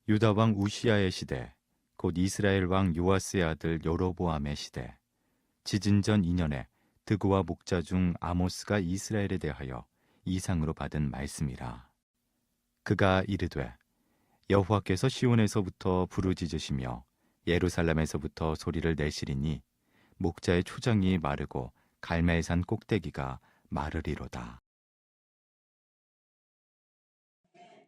유다 왕 우시야의 시대, 곧 이스라엘 왕 요아스의 아들 여로보암의 시대, 지진 전 2년에 드고와 목자 중 아모스가 이스라엘에 대하여 이상으로 받은 말씀이라. 그가 이르되 여호와께서 시온에서부터 부르짖으시며 예루살렘에서부터 소리를 내시리니 목자의 초장이 마르고 갈멜산 꼭대기가 마르리로다.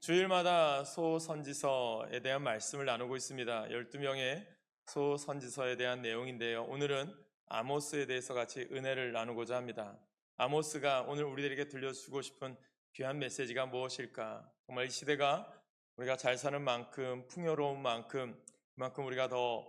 주일마다 소선지서에 대한 말씀을 나누고 있습니다. 12명의 소선지서에 대한 내용인데요. 오늘은 아모스에 대해서 같이 은혜를 나누고자 합니다. 아모스가 오늘 우리들에게 들려주고 싶은 귀한 메시지가 무엇일까? 정말 이 시대가 우리가 잘 사는 만큼, 풍요로운 만큼, 그만큼 우리가 더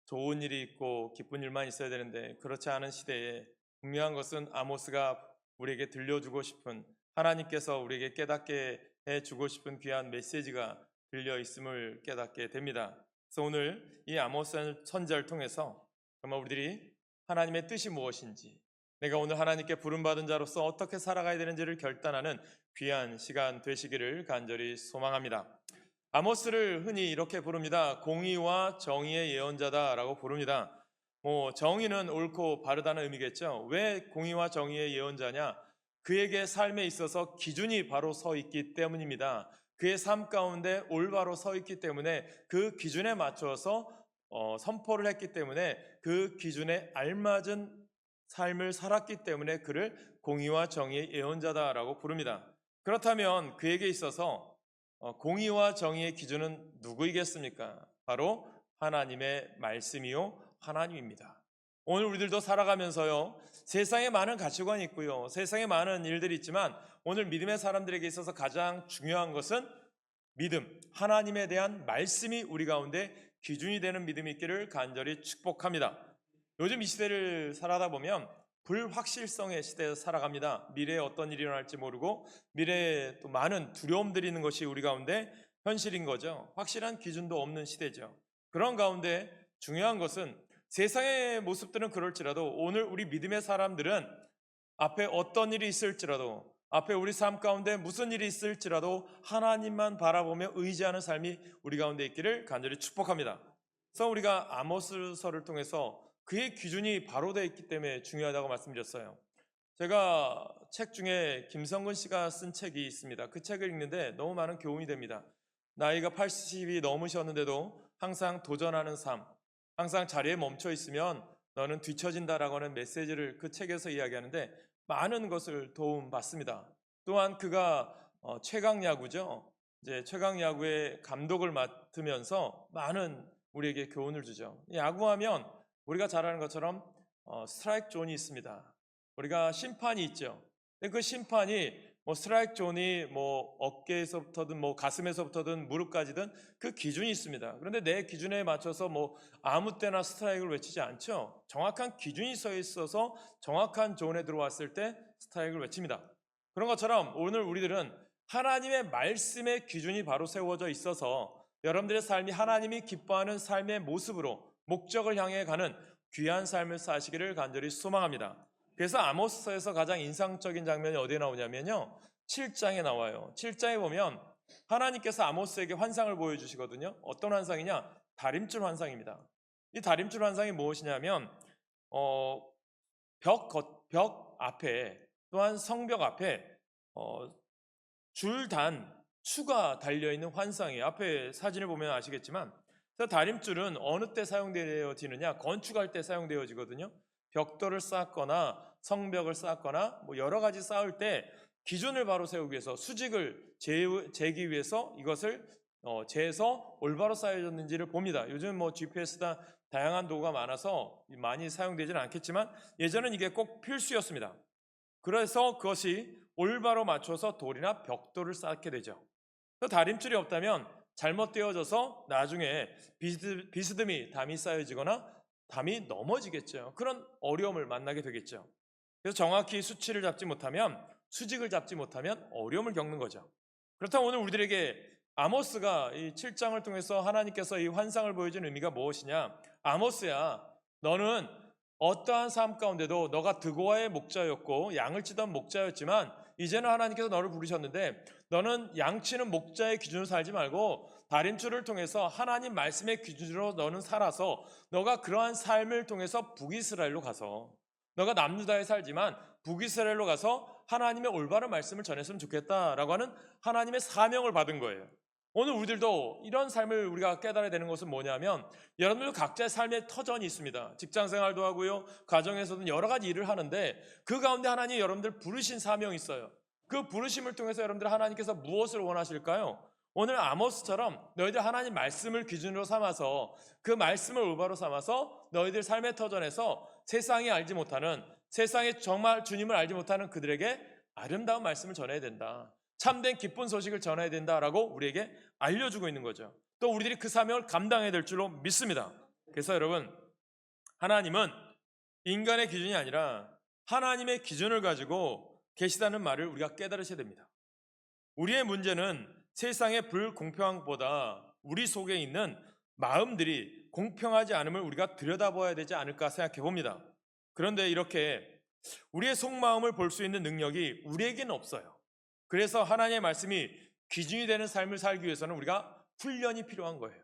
좋은 일이 있고 기쁜 일만 있어야 되는데, 그렇지 않은 시대에 분명한 것은 아모스가 우리에게 들려주고 싶은, 하나님께서 우리에게 깨닫게 해주고 싶은 귀한 메시지가 들려 있음을 깨닫게 됩니다. 그래서 오늘 이 아모스 선지자를 통해서 정말 우리들이 하나님의 뜻이 무엇인지, 내가 오늘 하나님께 부름받은 자로서 어떻게 살아가야 되는지를 결단하는 귀한 시간 되시기를 간절히 소망합니다. 아모스를 흔히 이렇게 부릅니다. 공의와 정의의 예언자다라고 부릅니다. 정의는 옳고 바르다는 의미겠죠. 왜 공의와 정의의 예언자냐? 그에게 삶에 있어서 기준이 바로 서 있기 때문입니다. 그의 삶 가운데 올바로 서 있기 때문에 그 기준에 맞춰서 선포를 했기 때문에 그 기준에 알맞은 삶을 살았기 때문에 그를 공의와 정의의 예언자다라고 부릅니다. 그렇다면 그에게 있어서 공의와 정의의 기준은 누구이겠습니까? 바로 하나님의 말씀이요 하나님입니다. 오늘 우리들도 살아가면서요, 세상에 많은 가치관이 있고요, 세상에 많은 일들이 있지만 오늘 믿음의 사람들에게 있어서 가장 중요한 것은 믿음, 하나님에 대한 말씀이 우리 가운데 기준이 되는 믿음이 있기를 간절히 축복합니다. 요즘 이 시대를 살아다 보면 불확실성의 시대에서 살아갑니다. 미래에 어떤 일이 일어날지 모르고 미래에 또 많은 두려움들이 있는 것이 우리 가운데 현실인 거죠. 확실한 기준도 없는 시대죠. 그런 가운데 중요한 것은 세상의 모습들은 그럴지라도 오늘 우리 믿음의 사람들은 앞에 어떤 일이 있을지라도, 앞에 우리 삶 가운데 무슨 일이 있을지라도 하나님만 바라보며 의지하는 삶이 우리 가운데 있기를 간절히 축복합니다. 그래서 우리가 아모스서를 통해서 그의 기준이 바로 되어 있기 때문에 중요하다고 말씀드렸어요. 제가 책 중에 김성근 씨가 쓴 책이 있습니다. 그 책을 읽는데 너무 많은 교훈이 됩니다. 나이가 80이 넘으셨는데도 항상 도전하는 삶, 항상 자리에 멈춰 있으면 너는 뒤처진다라고 하는 메시지를 그 책에서 이야기하는데 많은 것을 도움받습니다. 또한 그가 최강야구죠. 이제 최강야구의 감독을 맡으면서 많은 우리에게 교훈을 주죠. 야구하면 우리가 잘 아는 것처럼 스트라이크 존이 있습니다. 우리가 심판이 있죠. 근데 그 심판이 스트라이크 존이 어깨에서부터든 가슴에서부터든 무릎까지든 그 기준이 있습니다. 그런데 내 기준에 맞춰서 아무 때나 스트라이크를 외치지 않죠. 정확한 기준이 서 있어서 정확한 존에 들어왔을 때 스트라이크를 외칩니다. 그런 것처럼 오늘 우리들은 하나님의 말씀의 기준이 바로 세워져 있어서 여러분들의 삶이 하나님이 기뻐하는 삶의 모습으로 목적을 향해 가는 귀한 삶을 사시기를 간절히 소망합니다. 그래서 아모스서에서 가장 인상적인 장면이 어디에 나오냐면요, 7장에 나와요. 7장에 보면 하나님께서 아모스에게 환상을 보여주시거든요. 어떤 환상이냐? 다림줄 환상입니다. 이 다림줄 환상이 무엇이냐면 벽 앞에, 또한 성벽 앞에 줄단 추가 달려있는 환상이에요. 앞에 사진을 보면 아시겠지만, 다림줄은 어느 때 사용되어지느냐? 건축할 때 사용되어지거든요. 벽돌을 쌓거나 성벽을 쌓거나 여러 가지 쌓을 때 기준을 바로 세우기 위해서, 수직을 재기 위해서 이것을 재서 올바로 쌓여졌는지를 봅니다. 요즘 GPS나 다양한 도구가 많아서 많이 사용되지는 않겠지만 예전엔 이게 꼭 필수였습니다. 그래서 그것이 올바로 맞춰서 돌이나 벽돌을 쌓게 되죠. 다림줄이 없다면 잘못되어져서 나중에 비스듬히 담이 쌓여지거나 담이 넘어지겠죠. 그런 어려움을 만나게 되겠죠. 그래서 정확히 수치를 잡지 못하면, 수직을 잡지 못하면 어려움을 겪는 거죠. 그렇다면 오늘 우리들에게 아모스가 이 7장을 통해서 하나님께서 이 환상을 보여준 의미가 무엇이냐? 아모스야, 너는 어떠한 삶 가운데도 너가 드고아의 목자였고 양을 치던 목자였지만 이제는 하나님께서 너를 부르셨는데 너는 양치는 목자의 기준으로 살지 말고 다림줄을 통해서 하나님 말씀의 기준으로 너는 살아서 너가 그러한 삶을 통해서 북이스라엘로 가서 너가 남유다에 살지만 북이스라엘로 가서 하나님의 올바른 말씀을 전했으면 좋겠다라고 하는 하나님의 사명을 받은 거예요. 오늘 우리들도 이런 삶을 우리가 깨달아야 되는 것은 뭐냐면 여러분들 각자의 삶의 터전이 있습니다. 직장생활도 하고요. 가정에서도 여러 가지 일을 하는데 그 가운데 하나님이 여러분들 부르신 사명이 있어요. 그 부르심을 통해서 여러분들 하나님께서 무엇을 원하실까요? 오늘 아모스처럼 너희들 하나님 말씀을 기준으로 삼아서 그 말씀을 올바로 삼아서 너희들 삶의 터전에서 세상이 알지 못하는 세상에 정말 주님을 알지 못하는 그들에게 아름다운 말씀을 전해야 된다. 참된 기쁜 소식을 전해야 된다라고 우리에게 알려주고 있는 거죠. 또 우리들이 그 사명을 감당해야 될 줄로 믿습니다. 그래서 여러분 하나님은 인간의 기준이 아니라 하나님의 기준을 가지고 계시다는 말을 우리가 깨달으셔야 됩니다. 우리의 문제는 세상의 불공평함보다 우리 속에 있는 마음들이 공평하지 않음을 우리가 들여다봐야 되지 않을까 생각해 봅니다. 그런데 이렇게 우리의 속마음을 볼 수 있는 능력이 우리에게는 없어요. 그래서 하나님의 말씀이 기준이 되는 삶을 살기 위해서는 우리가 훈련이 필요한 거예요.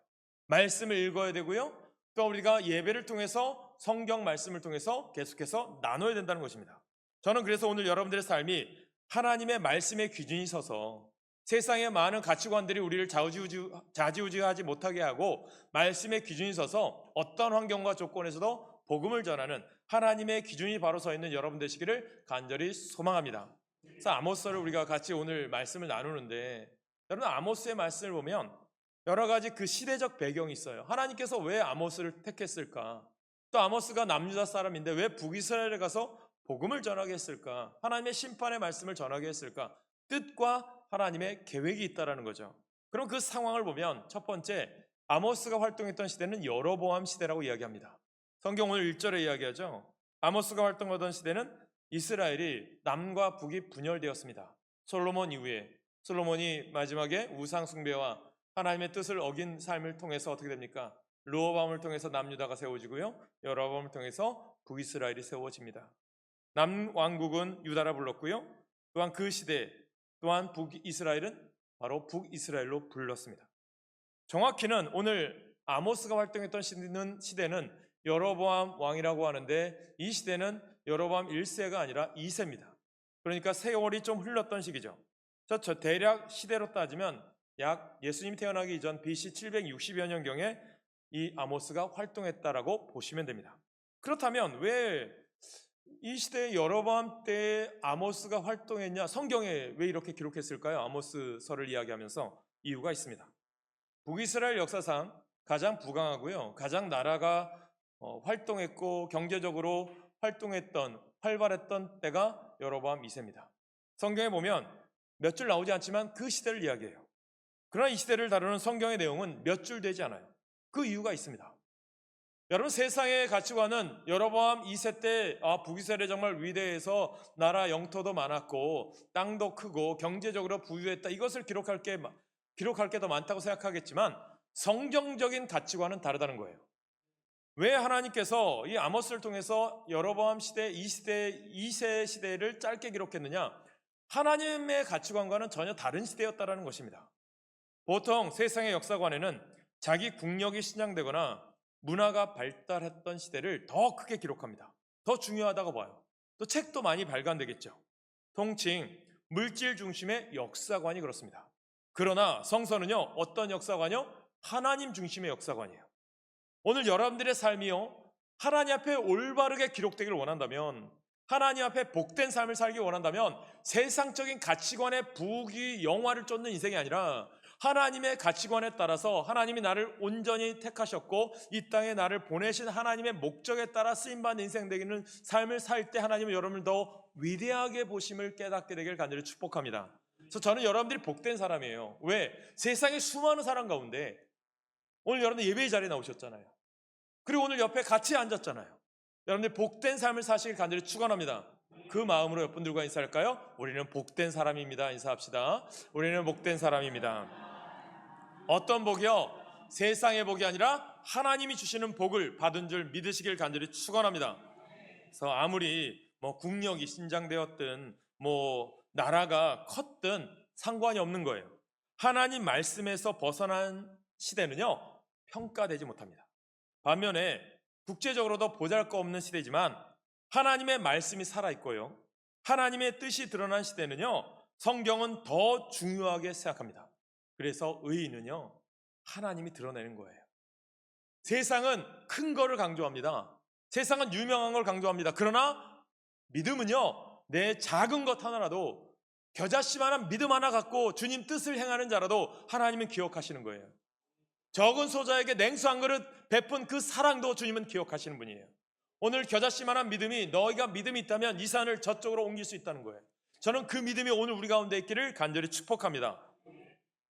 말씀을 읽어야 되고요. 또 우리가 예배를 통해서 성경 말씀을 통해서 계속해서 나눠야 된다는 것입니다. 저는 그래서 오늘 여러분들의 삶이 하나님의 말씀의 기준이 서서 세상의 많은 가치관들이 우리를 좌지우지하지 못하게 하고 말씀의 기준이 서서 어떤 환경과 조건에서도 복음을 전하는 하나님의 기준이 바로 서 있는 여러분 되시기를 간절히 소망합니다. 그래서 아모스를 우리가 같이 오늘 말씀을 나누는데 여러분 아모스의 말씀을 보면 여러 가지 그 시대적 배경이 있어요. 하나님께서 왜 아모스를 택했을까? 또 아모스가 남유다 사람인데 왜 북이스라엘에 가서 복음을 전하게 했을까? 하나님의 심판의 말씀을 전하게 했을까? 뜻과 하나님의 계획이 있다라는 거죠. 그럼 그 상황을 보면 첫 번째 아모스가 활동했던 시대는 여로보암 시대라고 이야기합니다. 성경 오늘 1절에 이야기하죠. 아모스가 활동하던 시대는 이스라엘이 남과 북이 분열되었습니다. 솔로몬 이후에 솔로몬이 마지막에 우상 숭배와 하나님의 뜻을 어긴 삶을 통해서 어떻게 됩니까? 르호보암을 통해서 남유다가 세워지고요. 여로보암을 통해서 북이스라엘이 세워집니다. 남왕국은 유다라 불렀고요. 또한 그 시대 또한 북이스라엘은 바로 북이스라엘로 불렀습니다. 정확히는 오늘 아모스가 활동했던 시대는 여로보암 왕이라고 하는데 이 시대는 여로보암 1세가 아니라 2세입니다. 그러니까 세월이 좀 흘렀던 시기죠. 저 대략 시대로 따지면 약 예수님이 태어나기 이전 BC 760여 년경에 이 아모스가 활동했다라고 보시면 됩니다. 그렇다면 왜 이 시대의 여로보암 때 아모스가 활동했냐? 성경에 왜 이렇게 기록했을까요? 아모스서를 이야기하면서 이유가 있습니다. 북이스라엘 역사상 가장 부강하고요. 가장 나라가 활동했고 경제적으로 활발했던 때가 여로보암 2세입니다. 성경에 보면 몇 줄 나오지 않지만 그 시대를 이야기해요. 그러나 이 시대를 다루는 성경의 내용은 몇 줄 되지 않아요. 그 이유가 있습니다. 여러분 세상의 가치관은 여로보암 2세 때 북이스라엘이 정말 위대해서 나라 영토도 많았고 땅도 크고 경제적으로 부유했다. 이것을 기록할 게 더 많다고 생각하겠지만 성경적인 가치관은 다르다는 거예요. 왜 하나님께서 이 아모스를 통해서 여로보암 시대 2세 시대를 짧게 기록했느냐? 하나님의 가치관과는 전혀 다른 시대였다라는 것입니다. 보통 세상의 역사관에는 자기 국력이 신장되거나 문화가 발달했던 시대를 더 크게 기록합니다. 더 중요하다고 봐요. 또 책도 많이 발간되겠죠. 통칭 물질 중심의 역사관이 그렇습니다. 그러나 성서는요, 어떤 역사관이요? 하나님 중심의 역사관이에요. 오늘 여러분들의 삶이요, 하나님 앞에 올바르게 기록되기를 원한다면, 하나님 앞에 복된 삶을 살기 원한다면 세상적인 가치관의 부귀 영화를 쫓는 인생이 아니라 하나님의 가치관에 따라서 하나님이 나를 온전히 택하셨고 이 땅에 나를 보내신 하나님의 목적에 따라 쓰임받는 인생 되기는 삶을 살 때 하나님은 여러분을 더 위대하게 보심을 깨닫게 되길 간절히 축복합니다. 그래서 저는 여러분들이 복된 사람이에요. 왜? 세상에 수많은 사람 가운데 오늘 여러분들 예배의 자리에 나오셨잖아요. 그리고 오늘 옆에 같이 앉았잖아요. 여러분들 복된 삶을 사시길 간절히 축원합니다. 그 마음으로 옆분들과 인사할까요? 우리는 복된 사람입니다. 인사합시다. 우리는 복된 사람입니다. 어떤 복이요? 세상의 복이 아니라 하나님이 주시는 복을 받은 줄 믿으시길 간절히 축원합니다. 그래서 아무리 국력이 신장되었든 나라가 컸든 상관이 없는 거예요. 하나님 말씀에서 벗어난 시대는요, 평가되지 못합니다. 반면에 국제적으로도 보잘것없는 시대지만 하나님의 말씀이 살아있고요, 하나님의 뜻이 드러난 시대는요, 성경은 더 중요하게 생각합니다. 그래서 의의는요, 하나님이 드러내는 거예요. 세상은 큰 거를 강조합니다. 세상은 유명한 걸 강조합니다. 그러나 믿음은요, 내 작은 것 하나라도, 겨자씨만한 믿음 하나 갖고 주님 뜻을 행하는 자라도 하나님은 기억하시는 거예요. 적은 소자에게 냉수 한 그릇 베푼 그 사랑도 주님은 기억하시는 분이에요. 오늘 겨자씨만한 믿음이, 너희가 믿음이 있다면 이 산을 저쪽으로 옮길 수 있다는 거예요. 저는 그 믿음이 오늘 우리 가운데 있기를 간절히 축복합니다.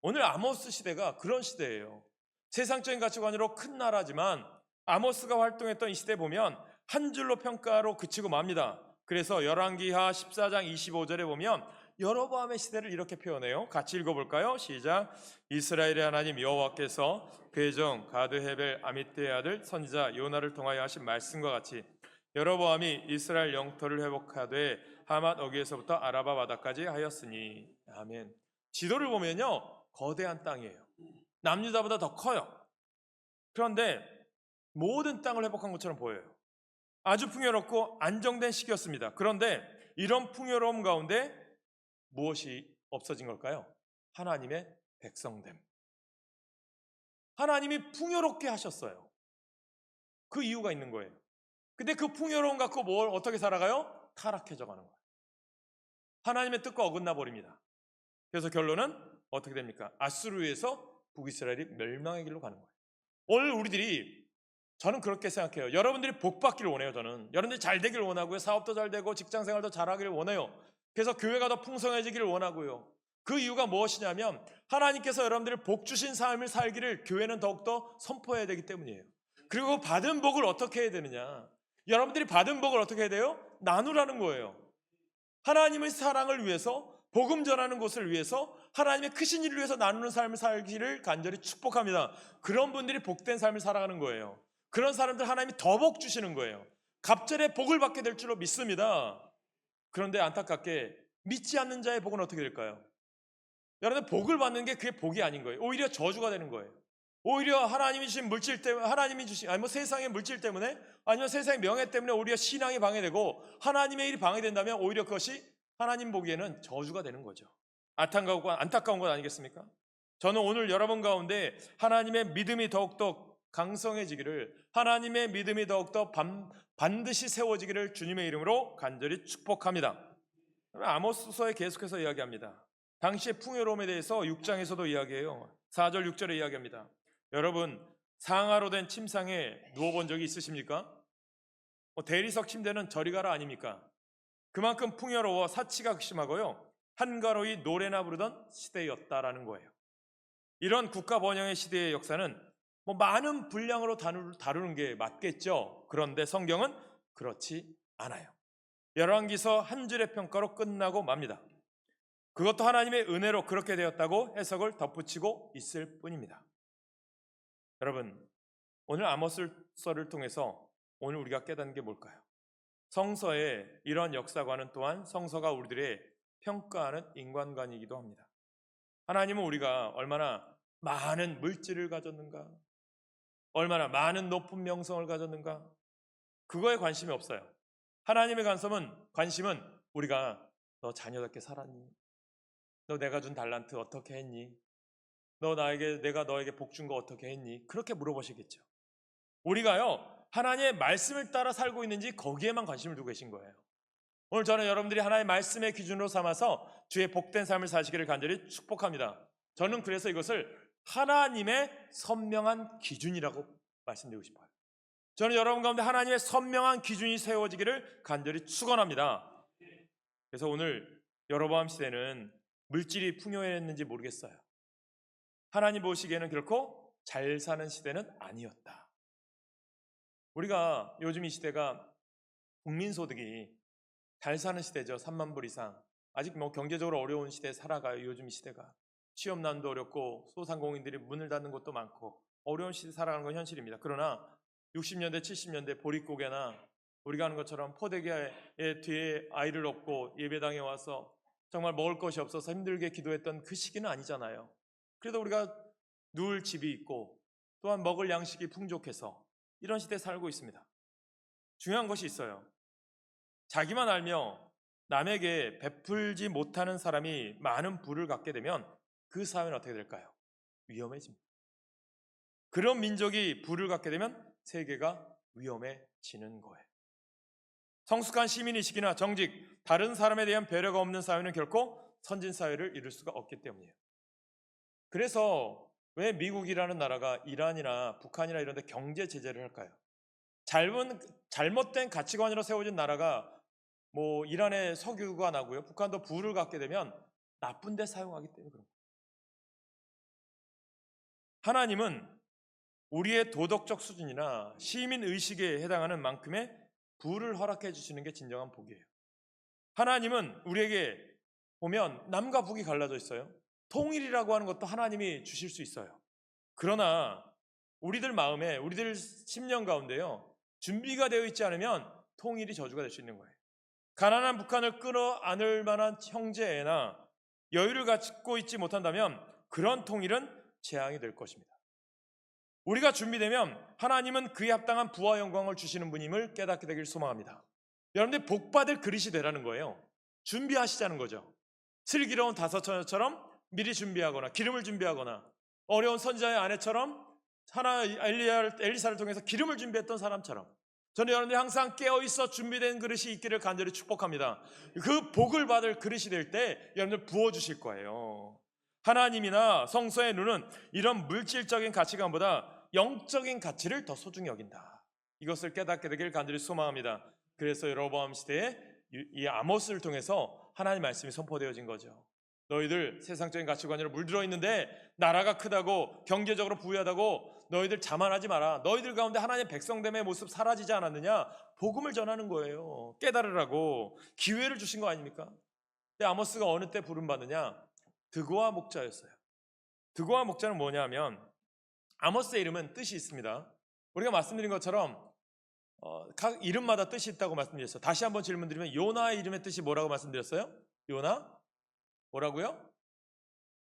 오늘 아모스 시대가 그런 시대예요. 세상적인 가치관으로 큰 나라지만 아모스가 활동했던 이 시대 보면 한 줄로 평가로 그치고 맙니다. 그래서 열왕기하 14장 25절에 보면 여로보암의 시대를 이렇게 표현해요. 같이 읽어볼까요? 시작. 이스라엘의 하나님 여호와께서 그의 종 가드 헤벨 아미떼의 아들 선지자 요나를 통하여 하신 말씀과 같이 여로보암이 이스라엘 영토를 회복하되 하맛 어귀에서부터 아라바 바다까지 하였으니. 아멘. 지도를 보면요, 거대한 땅이에요. 남유다보다 더 커요. 그런데 모든 땅을 회복한 것처럼 보여요. 아주 풍요롭고 안정된 시기였습니다. 그런데 이런 풍요로움 가운데 무엇이 없어진 걸까요? 하나님의 백성됨. 하나님이 풍요롭게 하셨어요. 그 이유가 있는 거예요. 근데 그 풍요로움 갖고 뭘 어떻게 살아가요? 타락해져 가는 거예요. 하나님의 뜻과 어긋나 버립니다. 그래서 결론은 어떻게 됩니까? 아수르에서 북이스라엘이 멸망의 길로 가는 거예요. 오늘 우리들이, 저는 그렇게 생각해요. 여러분들이 복 받기를 원해요. 저는 여러분들이 잘 되기를 원하고요, 사업도 잘 되고 직장생활도 잘하기를 원해요. 그래서 교회가 더 풍성해지기를 원하고요. 그 이유가 무엇이냐면 하나님께서 여러분들이 복 주신 삶을 살기를 교회는 더욱더 선포해야 되기 때문이에요. 그리고 받은 복을 어떻게 해야 되느냐, 여러분들이 받은 복을 어떻게 해야 돼요? 나누라는 거예요. 하나님의 사랑을 위해서, 복음 전하는 곳을 위해서, 하나님의 크신 일을 위해서 나누는 삶을 살기를 간절히 축복합니다. 그런 분들이 복된 삶을 살아가는 거예요. 그런 사람들 하나님이 더 복 주시는 거예요. 갑절에 복을 받게 될 줄로 믿습니다. 그런데 안타깝게 믿지 않는 자의 복은 어떻게 될까요? 여러분, 복을 받는 게 그게 복이 아닌 거예요. 오히려 저주가 되는 거예요. 오히려 하나님이 주신 물질 때문에, 하나님이 주신, 아니 뭐 세상의 물질 때문에, 아니면 세상의 명예 때문에 오히려 신앙이 방해되고 하나님의 일이 방해된다면 오히려 그것이 하나님 보기에는 저주가 되는 거죠. 안타까운 것 아니겠습니까? 저는 오늘 여러분 가운데 하나님의 믿음이 더욱더 강성해지기를, 하나님의 믿음이 더욱더 반드시 세워지기를 주님의 이름으로 간절히 축복합니다. 아모스서에 계속해서 이야기합니다. 당시의 풍요로움에 대해서 6장에서도 이야기해요. 4절 6절에 이야기합니다. 여러분, 상하로 된 침상에 누워본 적이 있으십니까? 대리석 침대는 저리 가라 아닙니까? 그만큼 풍요로워 사치가 극심하고요, 한가로이 노래나 부르던 시대였다라는 거예요. 이런 국가 번영의 시대의 역사는 많은 분량으로 다루는 게 맞겠죠. 그런데 성경은 그렇지 않아요. 열왕기서 한 줄의 평가로 끝나고 맙니다. 그것도 하나님의 은혜로 그렇게 되었다고 해석을 덧붙이고 있을 뿐입니다. 여러분, 오늘 아모스서를 통해서 오늘 우리가 깨닫는 게 뭘까요? 성서의 이런 역사관은 또한 성서가 우리들의 평가하는 인간관이기도 합니다. 하나님은 우리가 얼마나 많은 물질을 가졌는가, 얼마나 많은 높은 명성을 가졌는가, 그거에 관심이 없어요. 하나님의 관심은 우리가 너 자녀답게 살았니? 너 내가 준 달란트 어떻게 했니? 내가 너에게 복 준 거 어떻게 했니? 그렇게 물어보시겠죠. 우리가요, 하나님의 말씀을 따라 살고 있는지 거기에만 관심을 두고 계신 거예요. 오늘 저는 여러분들이 하나님의 말씀의 기준으로 삼아서 주의 복된 삶을 사시기를 간절히 축복합니다. 저는 그래서 이것을 하나님의 선명한 기준이라고 말씀드리고 싶어요. 저는 여러분 가운데 하나님의 선명한 기준이 세워지기를 간절히 축원합니다. 그래서 오늘 여로보암 시대는 물질이 풍요했는지 모르겠어요. 하나님 보시기에는 결코 잘 사는 시대는 아니었다. 우리가 요즘 이 시대가 국민소득이 잘 사는 시대죠. 3만 불 이상. 아직 경제적으로 어려운 시대에 살아가요. 요즘 이 시대가. 취업난도 어렵고 소상공인들이 문을 닫는 곳도 많고 어려운 시대에 살아가는 건 현실입니다. 그러나 60년대 70년대 보릿고개나 우리가 하는 것처럼 포대기의 뒤에 아이를 업고 예배당에 와서 정말 먹을 것이 없어서 힘들게 기도했던 그 시기는 아니잖아요. 그래도 우리가 누울 집이 있고 또한 먹을 양식이 풍족해서 이런 시대에 살고 있습니다. 중요한 것이 있어요. 자기만 알며 남에게 베풀지 못하는 사람이 많은 부를 갖게 되면 그 사회는 어떻게 될까요? 위험해집니다. 그런 민족이 부를 갖게 되면 세계가 위험해지는 거예요. 성숙한 시민의식이나 정직, 다른 사람에 대한 배려가 없는 사회는 결코 선진 사회를 이룰 수가 없기 때문이에요. 그래서 왜 미국이라는 나라가 이란이나 북한이나 이런 데 경제 제재를 할까요? 잘못된 가치관으로 세워진 나라가 뭐 이란의 석유가 나고요. 북한도 부를 갖게 되면 나쁜 데 사용하기 때문에 그런 거예요. 하나님은 우리의 도덕적 수준이나 시민 의식에 해당하는 만큼의 부를 허락해 주시는 게 진정한 복이에요. 하나님은 우리에게 보면 남과 북이 갈라져 있어요. 통일이라고 하는 것도 하나님이 주실 수 있어요. 그러나 우리들 마음에, 우리들 심령 가운데요, 준비가 되어 있지 않으면 통일이 저주가 될 수 있는 거예요. 가난한 북한을 끌어안을 만한 형제나 여유를 갖고 있지 못한다면 그런 통일은 재앙이 될 것입니다. 우리가 준비되면 하나님은 그에 합당한 부와 영광을 주시는 분임을 깨닫게 되길 소망합니다. 여러분들 복받을 그릇이 되라는 거예요. 준비하시자는 거죠. 슬기로운 다섯처녀처럼 미리 준비하거나 기름을 준비하거나 어려운 선지자의 아내처럼 엘리사를 통해서 기름을 준비했던 사람처럼 저는 여러분들이 항상 깨어있어 준비된 그릇이 있기를 간절히 축복합니다. 그 복을 받을 그릇이 될 때 여러분들 부어주실 거예요. 하나님이나 성서의 눈은 이런 물질적인 가치관보다 영적인 가치를 더 소중히 여긴다. 이것을 깨닫게 되길 간절히 소망합니다. 그래서 여로보암 시대에 이 아모스를 통해서 하나님 말씀이 선포되어진 거죠. 너희들 세상적인 가치관으로 물들어 있는데 나라가 크다고 경제적으로 부유하다고 너희들 자만하지 마라. 너희들 가운데 하나님의 백성됨의 모습 사라지지 않았느냐? 복음을 전하는 거예요. 깨달으라고 기회를 주신 거 아닙니까? 근데 아모스가 어느 때 부름받느냐? 드고아 목자였어요. 드고아 목자는 뭐냐면 아모스의 이름은 뜻이 있습니다. 우리가 말씀드린 것처럼 각 이름마다 뜻이 있다고 말씀드렸어요. 다시 한번 질문 드리면 요나의 이름의 뜻이 뭐라고 말씀드렸어요? 요나? 뭐라고요?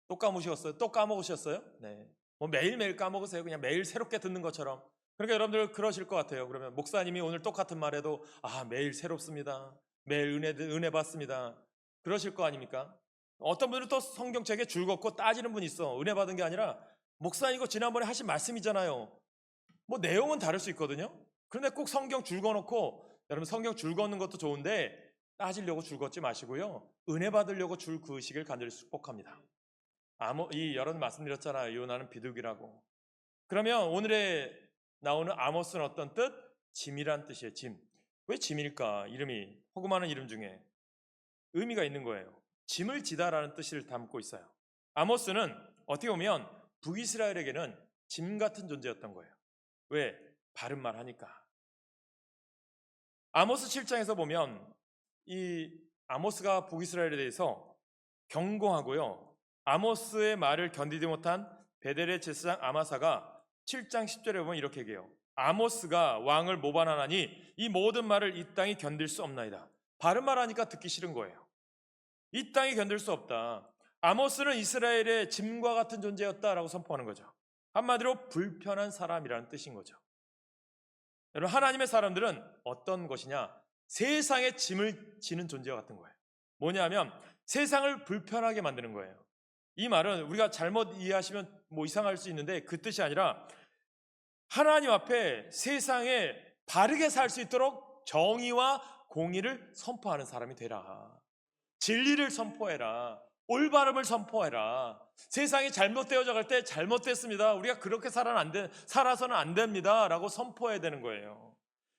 또 까먹으셨어요? 또 까먹으셨어요? 네. 뭐 매일매일 까먹으세요. 그냥 매일 새롭게 듣는 것처럼. 그러니까 여러분들 그러실 것 같아요. 그러면 목사님이 오늘 똑같은 말해도 매일 새롭습니다. 매일 은혜 받습니다. 그러실 거 아닙니까? 어떤 분들은 또 성경책에 줄긋고 따지는 분이 있어. 은혜 받은 게 아니라 목사님 이거 지난번에 하신 말씀이잖아요. 뭐 내용은 다를 수 있거든요. 그런데 꼭 성경 줄 거놓고 여러분 성경 줄 걷는 것도 좋은데 따지려고 줄 걷지 마시고요. 은혜 받으려고 줄 그으시길 간절히 축복합니다. 여러분 말씀드렸잖아요. 요나는 비둘기라고. 그러면 오늘에 나오는 아모스는 어떤 뜻? 짐이란 뜻이에요. 짐. 왜 짐일까? 이름이 호구마는 이름 중에 의미가 있는 거예요. 짐을 지다라는 뜻을 담고 있어요. 아모스는 어떻게 보면 북이스라엘에게는 짐 같은 존재였던 거예요. 왜? 바른 말 하니까. 아모스 7장에서 보면 이 아모스가 북이스라엘에 대해서 경고하고요. 아모스의 말을 견디지 못한 베델의 제사장 아마사가 7장 10절에 보면 이렇게 얘기해요. 아모스가 왕을 모반하나니 이 모든 말을 이 땅이 견딜 수 없나이다. 바른 말 하니까 듣기 싫은 거예요. 이 땅이 견딜 수 없다. 아모스는 이스라엘의 짐과 같은 존재였다라고 선포하는 거죠. 한마디로 불편한 사람이라는 뜻인 거죠. 여러분 하나님의 사람들은 어떤 것이냐? 세상의 짐을 지는 존재와 같은 거예요. 뭐냐면 세상을 불편하게 만드는 거예요. 이 말은 우리가 잘못 이해하시면 뭐 이상할 수 있는데 그 뜻이 아니라 하나님 앞에 세상에 바르게 살 수 있도록 정의와 공의를 선포하는 사람이 되라. 진리를 선포해라. 올바름을 선포해라. 세상이 잘못되어져 갈 때 잘못됐습니다. 우리가 그렇게 살아서는 안 됩니다. 라고 선포해야 되는 거예요.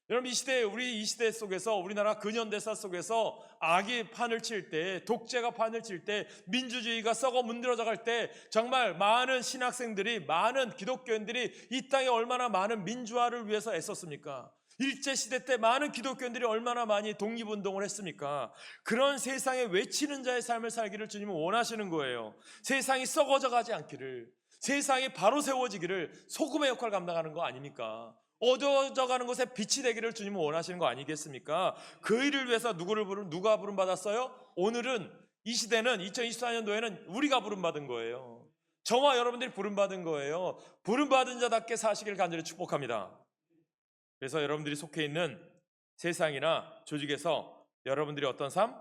여러분 우리 이 시대 속에서 우리나라 근현대사 속에서 악이 판을 칠 때, 독재가 판을 칠 때, 민주주의가 썩어 문드러져 갈 때 정말 많은 신학생들이, 많은 기독교인들이 이 땅에 얼마나 많은 민주화를 위해서 애썼습니까? 일제시대 때 많은 기독교인들이 얼마나 많이 독립운동을 했습니까? 그런 세상에 외치는 자의 삶을 살기를 주님은 원하시는 거예요. 세상이 썩어져 가지 않기를, 세상이 바로 세워지기를, 소금의 역할을 감당하는 거 아닙니까? 어두워져 가는 곳에 빛이 되기를 주님은 원하시는 거 아니겠습니까? 그 일을 위해서 누가 부름받았어요? 오늘은 이 시대는 2024년도에는 우리가 부름받은 거예요. 저와 여러분들이 부름받은 거예요. 부름받은 자답게 사시길 간절히 축복합니다. 그래서 여러분들이 속해 있는 세상이나 조직에서 여러분들이 어떤 삶?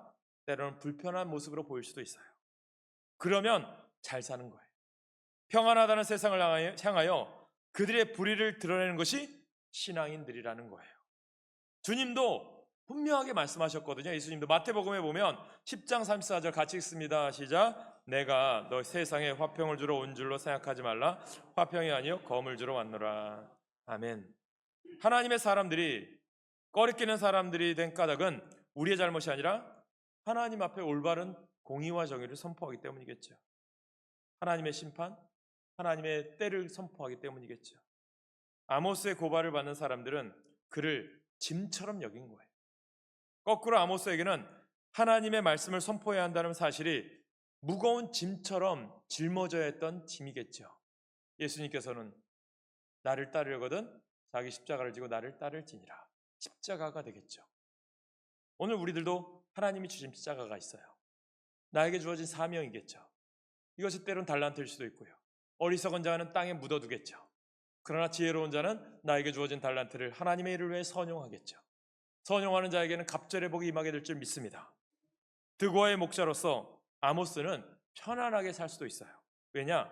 때로는 불편한 모습으로 보일 수도 있어요. 그러면 잘 사는 거예요. 평안하다는 세상을 향하여 그들의 불의를 드러내는 것이 신앙인들이라는 거예요. 주님도 분명하게 말씀하셨거든요. 예수님도 마태복음에 보면 10장 34절 같이 읽습니다. 시작. 내가 너 세상에 화평을 주러 온 줄로 생각하지 말라. 화평이 아니요 검을 주러 왔노라. 아멘. 하나님의 사람들이 꺼리끼는 사람들이 된 까닭은 우리의 잘못이 아니라 하나님 앞에 올바른 공의와 정의를 선포하기 때문이겠죠. 하나님의 심판, 하나님의 때를 선포하기 때문이겠죠. 아모스의 고발을 받는 사람들은 그를 짐처럼 여긴 거예요. 거꾸로 아모스에게는 하나님의 말씀을 선포해야 한다는 사실이 무거운 짐처럼 짊어져야 했던 짐이겠죠. 예수님께서는 나를 따르려거든 자기 십자가를 지고 나를 따를지니라. 십자가가 되겠죠. 오늘 우리들도 하나님이 주신 십자가가 있어요. 나에게 주어진 사명이겠죠. 이것이 때론 달란트일 수도 있고요. 어리석은 자는 땅에 묻어두겠죠. 그러나 지혜로운 자는 나에게 주어진 달란트를 하나님의 일을 위해 선용하겠죠. 선용하는 자에게는 갑절의 복이 임하게 될 줄 믿습니다. 드고아의 목자로서 아모스는 편안하게 살 수도 있어요. 왜냐?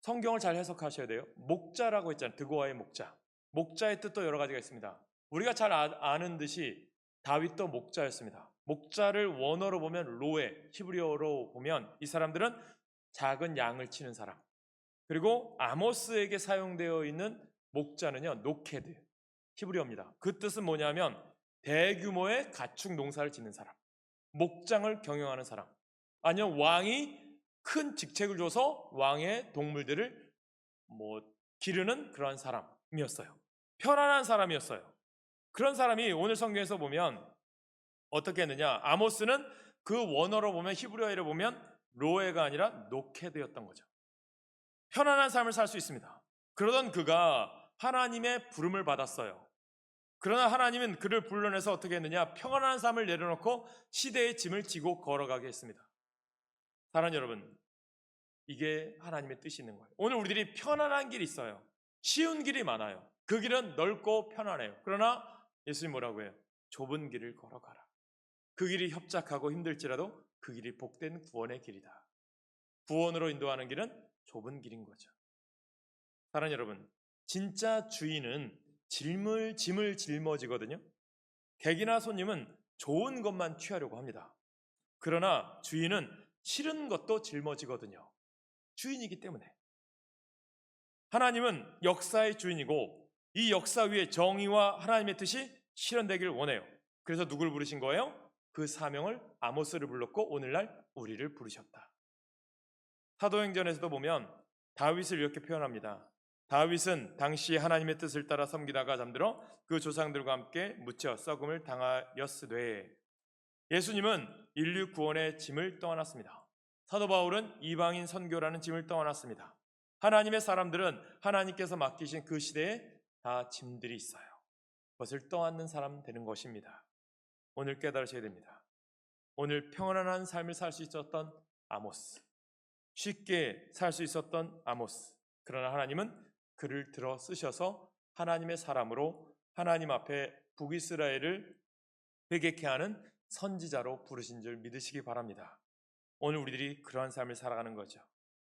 성경을 잘 해석하셔야 돼요. 목자라고 했잖아요. 드고아의 목자. 목자의 뜻도 여러 가지가 있습니다. 우리가 잘 아는 듯이 다윗도 목자였습니다. 목자를 원어로 보면 로에, 히브리어로 보면 이 사람들은 작은 양을 치는 사람. 그리고 아모스에게 사용되어 있는 목자는요, 노케드, 히브리어입니다. 그 뜻은 뭐냐면 대규모의 가축 농사를 짓는 사람, 목장을 경영하는 사람, 아니면 왕이 큰 직책을 줘서 왕의 동물들을 기르는 그러한 사람이었어요. 편안한 사람이었어요. 그런 사람이 오늘 성경에서 보면 어떻게 했느냐? 아모스는 그 원어로 보면 히브리어로 보면 로에가 아니라 노케드였던 거죠. 편안한 삶을 살 수 있습니다. 그러던 그가 하나님의 부름을 받았어요. 그러나 하나님은 그를 불러내서 어떻게 했느냐? 평안한 삶을 내려놓고 시대의 짐을 지고 걸어가게 했습니다. 사랑하는 여러분, 이게 하나님의 뜻이 있는 거예요. 오늘 우리들이 편안한 길이 있어요. 쉬운 길이 많아요. 그 길은 넓고 편안해요. 그러나 예수님 뭐라고 해요? 좁은 길을 걸어가라. 그 길이 협착하고 힘들지라도 그 길이 복된 구원의 길이다. 구원으로 인도하는 길은 좁은 길인 거죠. 사랑하는 여러분, 진짜 주인은 짐을 짊어지거든요. 객이나 손님은 좋은 것만 취하려고 합니다. 그러나 주인은 싫은 것도 짊어지거든요. 주인이기 때문에. 하나님은 역사의 주인이고 이 역사 위에 정의와 하나님의 뜻이 실현되기를 원해요. 그래서 누굴 부르신 거예요? 그 사명을 아모스를 불렀고 오늘날 우리를 부르셨다. 사도행전에서도 보면 다윗을 이렇게 표현합니다. 다윗은 당시 하나님의 뜻을 따라 섬기다가 잠들어 그 조상들과 함께 묻혀 썩음을 당하였으되. 예수님은 인류 구원의 짐을 떠안았습니다. 사도 바울은 이방인 선교라는 짐을 떠안았습니다. 하나님의 사람들은 하나님께서 맡기신 그 시대에 다 짐들이 있어요. 그것을 떠안는 사람 되는 것입니다. 오늘 깨달으셔야 됩니다. 오늘 평안한 삶을 살 수 있었던 아모스, 쉽게 살 수 있었던 아모스. 그러나 하나님은 그를 들어 쓰셔서 하나님의 사람으로 하나님 앞에 북이스라엘을 회개케 하는 선지자로 부르신 줄 믿으시기 바랍니다. 오늘 우리들이 그러한 삶을 살아가는 거죠.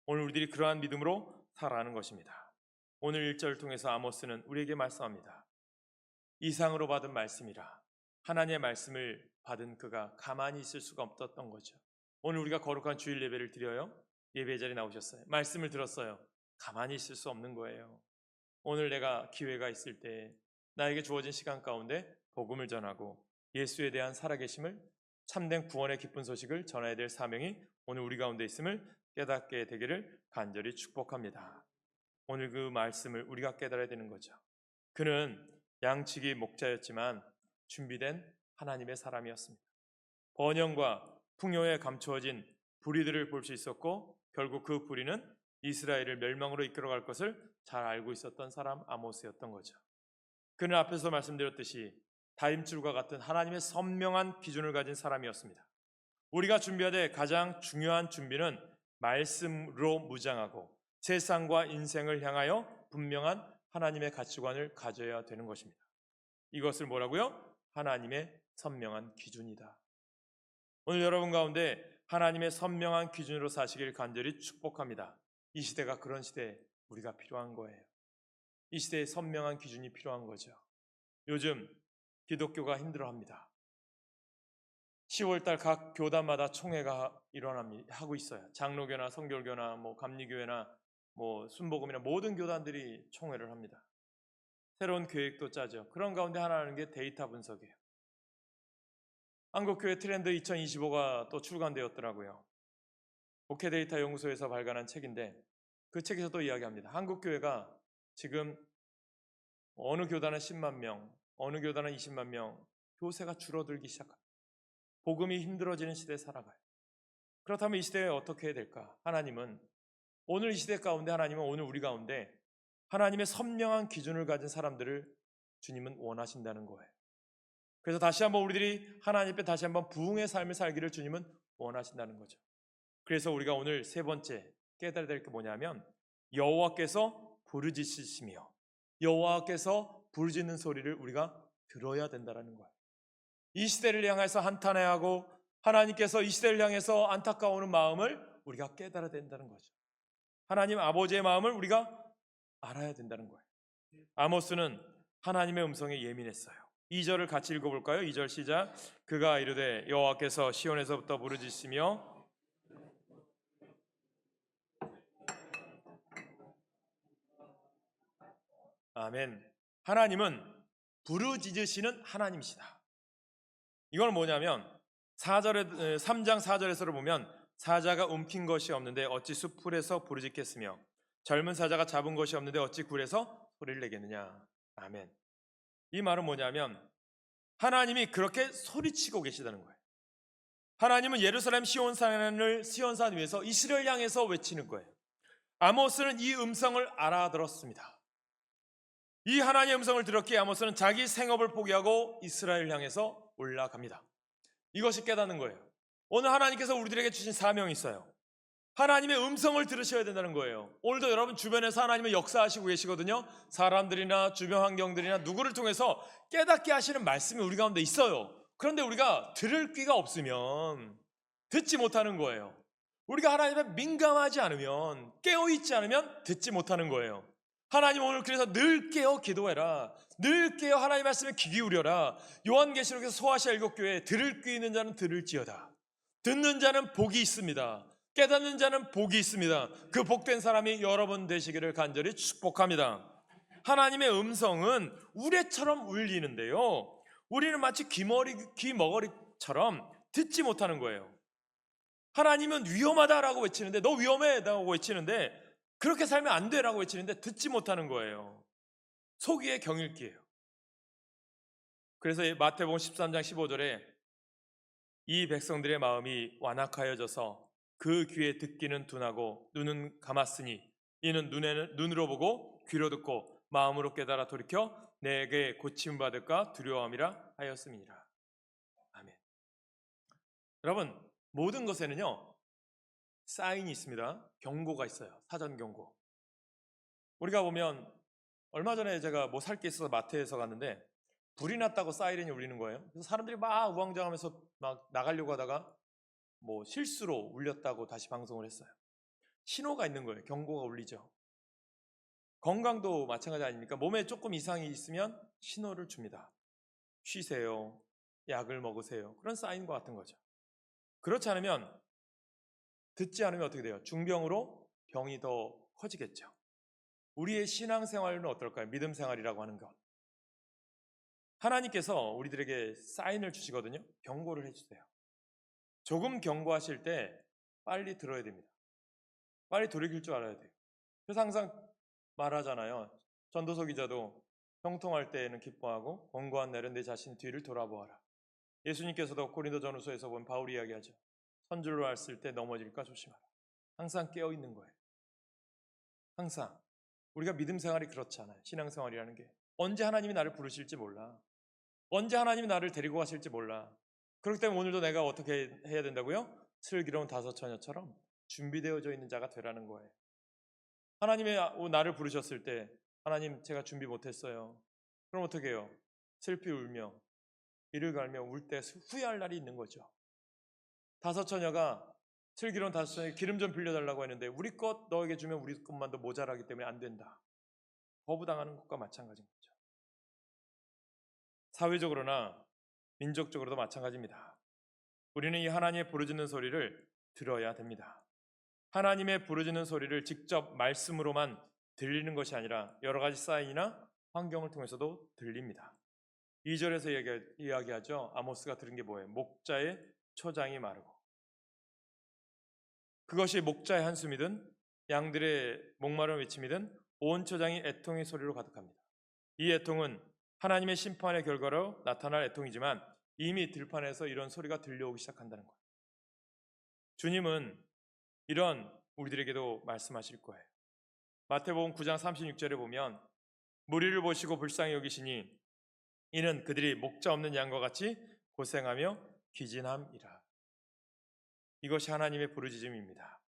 오늘 우리들이 그러한 믿음으로 살아가는 것입니다. 오늘 1절을 통해서 아모스는 우리에게 말씀합니다. 이상으로 받은 말씀이라. 하나님의 말씀을 받은 그가 가만히 있을 수가 없었던 거죠. 오늘 우리가 거룩한 주일 예배를 드려요. 예배 자리에 나오셨어요. 말씀을 들었어요. 가만히 있을 수 없는 거예요. 오늘 내가 기회가 있을 때 나에게 주어진 시간 가운데 복음을 전하고 예수에 대한 살아계심을, 참된 구원의 기쁜 소식을 전해야 될 사명이 오늘 우리 가운데 있음을 깨닫게 되기를 간절히 축복합니다. 오늘 그 말씀을 우리가 깨달아야 되는 거죠. 그는 양치기 목자였지만 준비된 하나님의 사람이었습니다. 번영과 풍요에 감추어진 불의들을 볼 수 있었고 결국 그 불의는 이스라엘을 멸망으로 이끌어갈 것을 잘 알고 있었던 사람 아모스였던 거죠. 그는 앞에서 말씀드렸듯이 다림줄과 같은 하나님의 선명한 기준을 가진 사람이었습니다. 우리가 준비해야 될 가장 중요한 준비는 말씀으로 무장하고 세상과 인생을 향하여 분명한 하나님의 가치관을 가져야 되는 것입니다. 이것을 뭐라고요? 하나님의 선명한 기준이다. 오늘 여러분 가운데 하나님의 선명한 기준으로 사시길 간절히 축복합니다. 이 시대가 그런 시대에 우리가 필요한 거예요. 이 시대에 선명한 기준이 필요한 거죠. 요즘 기독교가 힘들어합니다. 10월달 각 교단마다 총회가 하고 있어요. 장로교나 성결교나 감리교회나 순복음이나 모든 교단들이 총회를 합니다. 새로운 계획도 짜죠. 그런 가운데 하나는 게 데이터 분석이에요. 한국교회 트렌드 2025가 또 출간되었더라고요. 목회데이터 연구소에서 발간한 책인데 그 책에서도 이야기합니다. 한국교회가 지금 어느 교단은 10만 명, 어느 교단은 20만 명, 교세가 줄어들기 시작합니다. 복음이 힘들어지는 시대에 살아가요. 그렇다면 이 시대에 어떻게 해야 될까? 하나님은 오늘 이 시대 가운데 하나님은 오늘 우리 가운데 하나님의 선명한 기준을 가진 사람들을 주님은 원하신다는 거예요. 그래서 다시 한번 우리들이 하나님 앞에 다시 한번 부흥의 삶을 살기를 주님은 원하신다는 거죠. 그래서 우리가 오늘 세 번째 깨달아야 될 게 뭐냐면 여호와께서 부르짖으시며 여호와께서 부르짖는 소리를 우리가 들어야 된다는 거예요. 이 시대를 향해서 한탄해야 하고 하나님께서 이 시대를 향해서 안타까워하는 마음을 우리가 깨달아야 된다는 거죠. 하나님 아버지의 마음을 우리가 알아야 된다는 거예요. 아모스는 하나님의 음성에 예민했어요. 2절을 같이 읽어볼까요? 2절 시작. 그가 이르되 여호와께서 시온에서부터 부르짖으시며 아멘. 하나님은 부르짖으시는 하나님이시다. 이건 뭐냐면 3장 4절에서를 보면 사자가 움킨 것이 없는데 어찌 숲풀에서 부르짖겠으며 젊은 사자가 잡은 것이 없는데 어찌 굴에서 소리를 내겠느냐. 아멘. 이 말은 뭐냐면 하나님이 그렇게 소리치고 계시다는 거예요. 하나님은 예루살렘 시온산 위에서 이스라엘 향해서 외치는 거예요. 아모스는 이 음성을 알아들었습니다. 이 하나님의 음성을 들었기에 아모스는 자기 생업을 포기하고 이스라엘 향해서 올라갑니다. 이것이 깨닫는 거예요. 오늘 하나님께서 우리들에게 주신 사명이 있어요. 하나님의 음성을 들으셔야 된다는 거예요. 오늘도 여러분 주변에서 하나님의 역사하시고 계시거든요. 사람들이나 주변 환경들이나 누구를 통해서 깨닫게 하시는 말씀이 우리 가운데 있어요. 그런데 우리가 들을 귀가 없으면 듣지 못하는 거예요. 우리가 하나님에 민감하지 않으면 깨어있지 않으면 듣지 못하는 거예요. 하나님 오늘 그래서 늘 깨어 기도해라. 늘 깨어 하나님 말씀에 귀 기울여라. 요한계시록에서 소아시아 7교회에 들을 귀 있는 자는 들을지어다. 듣는 자는 복이 있습니다. 깨닫는 자는 복이 있습니다. 그 복된 사람이 여러분 되시기를 간절히 축복합니다. 하나님의 음성은 우레처럼 울리는데요. 우리는 마치 귀머거리처럼 듣지 못하는 거예요. 하나님은 위험하다라고 외치는데 너 위험해라고 외치는데 그렇게 살면 안 돼라고 외치는데 듣지 못하는 거예요. 소귀의 경읽기예요. 그래서 마태복음 13장 15절에 이 백성들의 마음이 완악하여져서 그 귀에 듣기는 둔하고 눈은 감았으니 이는 눈으로 보고 귀로 듣고 마음으로 깨달아 돌이켜 내게 고침 받을까 두려워함이라 하였음이니라. 아멘. 여러분 모든 것에는요 사인이 있습니다. 경고가 있어요. 사전 경고. 우리가 보면 얼마 전에 제가 살 게 있어서 마트에서 갔는데 불이 났다고 사이렌이 울리는 거예요. 그래서 사람들이 막 우왕좌왕하면서 막 나가려고 하다가 실수로 울렸다고 다시 방송을 했어요. 신호가 있는 거예요. 경고가 울리죠. 건강도 마찬가지 아닙니까? 몸에 조금 이상이 있으면 신호를 줍니다. 쉬세요. 약을 먹으세요. 그런 사인과 같은 거죠. 그렇지 않으면 듣지 않으면 어떻게 돼요? 중병으로 병이 더 커지겠죠. 우리의 신앙생활은 어떨까요? 믿음 생활이라고 하는 것. 하나님께서 우리들에게 사인을 주시거든요. 경고를 해주세요. 조금 경고하실 때 빨리 들어야 됩니다. 빨리 돌이킬 줄 알아야 돼요. 그래서 항상 말하잖아요. 전도서 기자도 형통할 때에는 기뻐하고 권고한 날은 내 자신 뒤를 돌아보아라. 예수님께서도 고린도전후서에서 본 바울이 이야기하죠. 선줄로 왔을 때 넘어질까 조심하라. 항상 깨어있는 거예요. 항상. 우리가 믿음 생활이 그렇지 않아요. 신앙생활이라는 게. 언제 하나님이 나를 부르실지 몰라. 언제 하나님이 나를 데리고 가실지 몰라. 그렇기 때문에 오늘도 내가 어떻게 해야 된다고요? 슬기로운 다섯 처녀처럼 준비되어져 있는 자가 되라는 거예요. 하나님이 나를 부르셨을 때 하나님 제가 준비 못했어요. 그럼 어떻게 해요? 슬피 울며 이를 갈며 울 때 후회할 날이 있는 거죠. 다섯 처녀가 슬기로운 다섯 처녀에 기름 좀 빌려달라고 했는데 우리 것 너에게 주면 우리 것만도 모자라기 때문에 안 된다. 거부당하는 것과 마찬가지인 거죠. 사회적으로나 민족적으로도 마찬가지입니다. 우리는 이 하나님의 부르짖는 소리를 들어야 됩니다. 하나님의 부르짖는 소리를 직접 말씀으로만 들리는 것이 아니라 여러 가지 사인이나 환경을 통해서도 들립니다. 2절에서 이야기하죠. 아모스가 들은 게 뭐예요? 목자의 초장이 마르고, 그것이 목자의 한숨이든 양들의 목마른 외침이든 온 초장이 애통의 소리로 가득합니다. 이 애통은 하나님의 심판의 결과로 나타날 애통이지만 이미 들판에서 이런 소리가 들려오기 시작한다는 거예요. 주님은 이런 우리들에게도 말씀하실 거예요. 마태복음 9장 36절에 보면 무리를 보시고 불쌍히 여기시니 이는 그들이 목자 없는 양과 같이 고생하며 기진함이라. 이것이 하나님의 부르짖음입니다.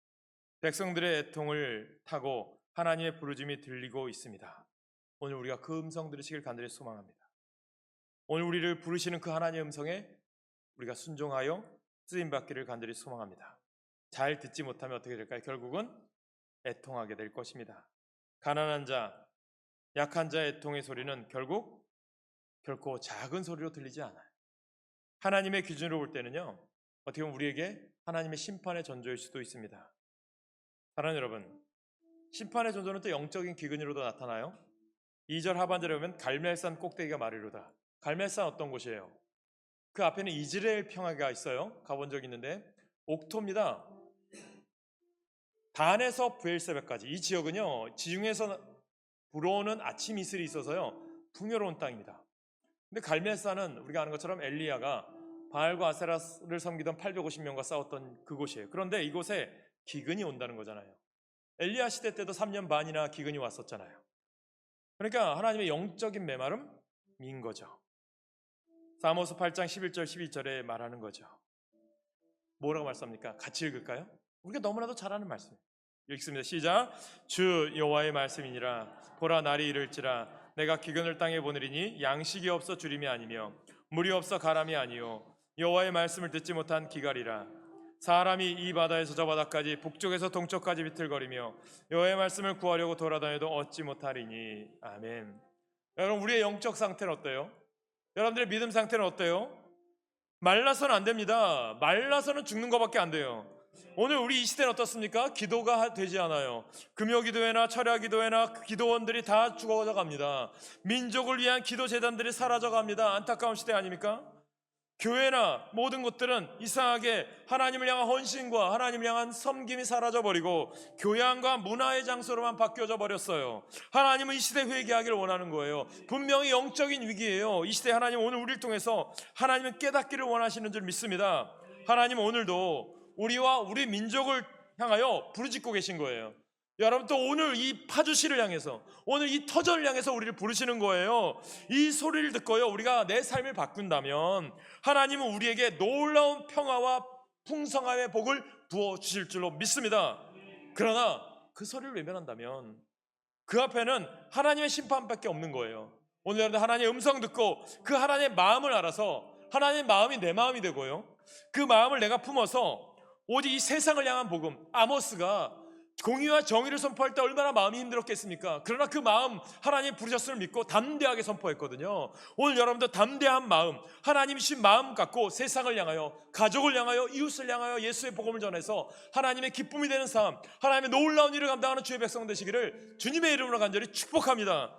백성들의 애통을 타고 하나님의 부르짖음이 들리고 있습니다. 오늘 우리가 그 음성 들으시길 간절히 소망합니다. 오늘 우리를 부르시는 그 하나님의 음성에 우리가 순종하여 쓰임받기를 간절히 소망합니다. 잘 듣지 못하면 어떻게 될까요? 결국은 애통하게 될 것입니다. 가난한 자, 약한 자의 애통의 소리는 결코 작은 소리로 들리지 않아요. 하나님의 기준으로 볼 때는요, 어떻게 보면 우리에게 하나님의 심판의 전조일 수도 있습니다. 사랑하는 여러분, 심판의 전조는 또 영적인 기근으로도 나타나요. 2절 하반절에 보면 갈멜산 꼭대기가 마르로다. 갈멜산 어떤 곳이에요? 그 앞에는 이즈라엘 평야가 있어요. 가본 적 있는데 옥토입니다. 단에서 브엘세바까지 이 지역은요, 지중해에서 불어오는 아침 이슬이 있어서요 풍요로운 땅입니다. 근데 갈멜산은 우리가 아는 것처럼 엘리야가 바알과 아세라를 섬기던 850명과 싸웠던 그곳이에요. 그런데 이곳에 기근이 온다는 거잖아요. 엘리야 시대 때도 3년 반이나 기근이 왔었잖아요. 그러니까 하나님의 영적인 메마름인 거죠. 사모스 8장 11절 12절에 말하는 거죠. 뭐라고 말씀합니까? 같이 읽을까요? 우리가 너무나도 잘 아는 말씀이에요. 읽습니다. 시작. 주 여호와의 말씀이니라. 보라 날이 이를지라. 내가 기근을 땅에 보내리니 양식이 없어 주림이 아니며 물이 없어 가람이 아니요 여호와의 말씀을 듣지 못한 기갈이라. 사람이 이 바다에서 저 바다까지 북쪽에서 동쪽까지 비틀거리며 여호와의 말씀을 구하려고 돌아다녀도 얻지 못하리니. 아멘. 여러분, 우리의 영적 상태는 어때요? 여러분들의 믿음 상태는 어때요? 말라서는 안 됩니다. 말라서는 죽는 것밖에 안 돼요. 오늘 우리 이 시대는 어떻습니까? 기도가 되지 않아요. 금요기도회나 철야기도회나 기도원들이 다 죽어져 갑니다. 민족을 위한 기도재단들이 사라져 갑니다. 안타까운 시대 아닙니까? 교회나 모든 것들은 이상하게 하나님을 향한 헌신과 하나님을 향한 섬김이 사라져버리고 교양과 문화의 장소로만 바뀌어져 버렸어요. 하나님은 이 시대 회개하기를 원하는 거예요. 분명히 영적인 위기예요. 이 시대 하나님 오늘 우리를 통해서 하나님은 깨닫기를 원하시는 줄 믿습니다. 하나님은 오늘도 우리와 우리 민족을 향하여 부르짖고 계신 거예요. 여러분, 또 오늘 이 파주시를 향해서, 오늘 이 터전을 향해서 우리를 부르시는 거예요. 이 소리를 듣고요, 우리가 내 삶을 바꾼다면 하나님은 우리에게 놀라운 평화와 풍성함의 복을 부어주실 줄로 믿습니다. 그러나 그 소리를 외면한다면 그 앞에는 하나님의 심판밖에 없는 거예요. 오늘 여러분, 하나님의 음성 듣고 그 하나님의 마음을 알아서 하나님의 마음이 내 마음이 되고요, 그 마음을 내가 품어서 오직 이 세상을 향한 복음, 아모스가 공의와 정의를 선포할 때 얼마나 마음이 힘들었겠습니까? 그러나 그 마음, 하나님 부르셨음을 믿고 담대하게 선포했거든요. 오늘 여러분도 담대한 마음, 하나님이신 마음 갖고 세상을 향하여, 가족을 향하여, 이웃을 향하여 예수의 복음을 전해서 하나님의 기쁨이 되는 삶, 하나님의 놀라운 일을 감당하는 주의 백성 되시기를 주님의 이름으로 간절히 축복합니다.